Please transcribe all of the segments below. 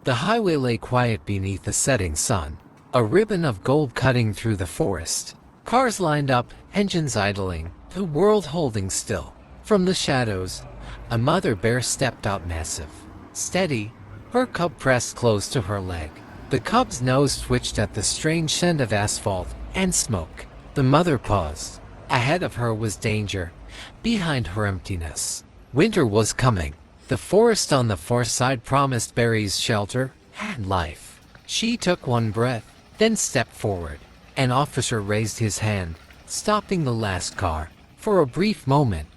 The highway lay quiet beneath the setting sun, a ribbon of gold cutting through the forest. Cars lined up, engines idling, the world holding still. From the shadows, a mother bear stepped out, massive, steady, her cub pressed close to her leg. The cub's nose twitched at the strange scent of asphalt and smoke. The mother paused. Ahead of her was danger. Behind her, emptiness. Winter was coming. The forest on the far side promised berries, shelter, and life. She took one breath, then stepped forward. An officer raised his hand, stopping the last car. For a brief moment,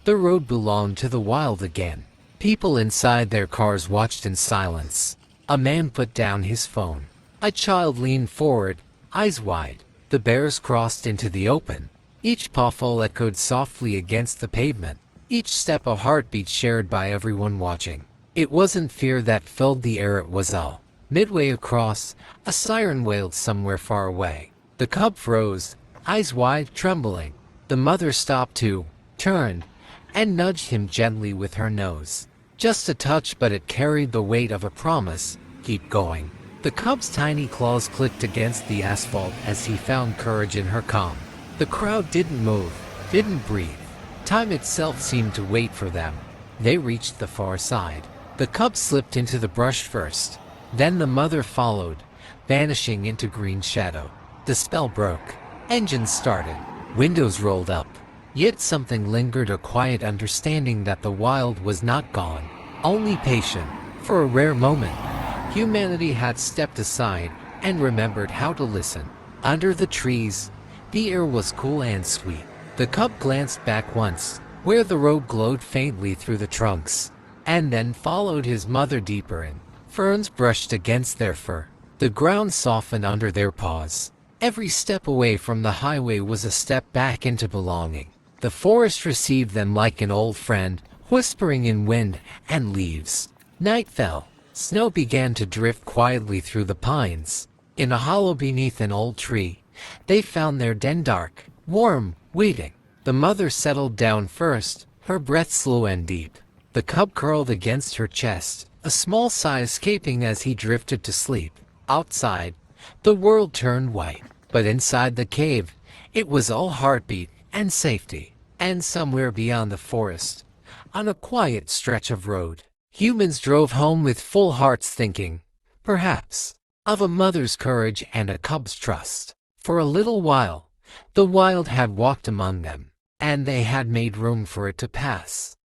the road belonged to the wild again. People inside their cars watched in silence. A man put down his phone. A child leaned forward, eyes wide. The bears crossed into the open. Each pawful echoed softly against the pavement. Each step a heartbeat shared by everyone watching. It wasn't fear that filled the air, it was awe. Midway across, a siren wailed somewhere far away. The cub froze, eyes wide, trembling. The mother stopped too, turned, and nudged him gently with her nose. Just a touch, but it carried the weight of a promise. Keep going. The cub's tiny claws clicked against the asphalt as he found courage in her calm. The crowd didn't move, didn't breathe. Time itself seemed to wait for them. They reached the far side. The cub slipped into the brush first. Then the mother followed, vanishing into green shadow. The spell broke. Engines started. Windows rolled up. Yet something lingered, a quiet understanding that the wild was not gone, only patient. For a rare moment, humanity had stepped aside and remembered how to listen. Under the trees, the air was cool and sweet. The cub glanced back once, where the road glowed faintly through the trunks, and then followed his mother deeper in. Ferns brushed against their fur. The ground softened under their paws. Every step away from the highway was a step back into belonging. The forest received them like an old friend, whispering in wind and leaves. Night fell. Snow began to drift quietly through the pines. In a hollow beneath an old tree, they found their den, dark, warm, waiting. The mother settled down first, her breath slow and deep. The cub curled against her chest, a small sigh escaping as he drifted to sleep. Outside, the world turned white, but inside the cave, it was all heartbeat and safety. And somewhere beyond the forest, on a quiet stretch of road, humans drove home with full hearts, thinking, perhaps, of a mother's courage and a cub's trust. For a little while, the wild had walked among them, and they had made room for it to pass.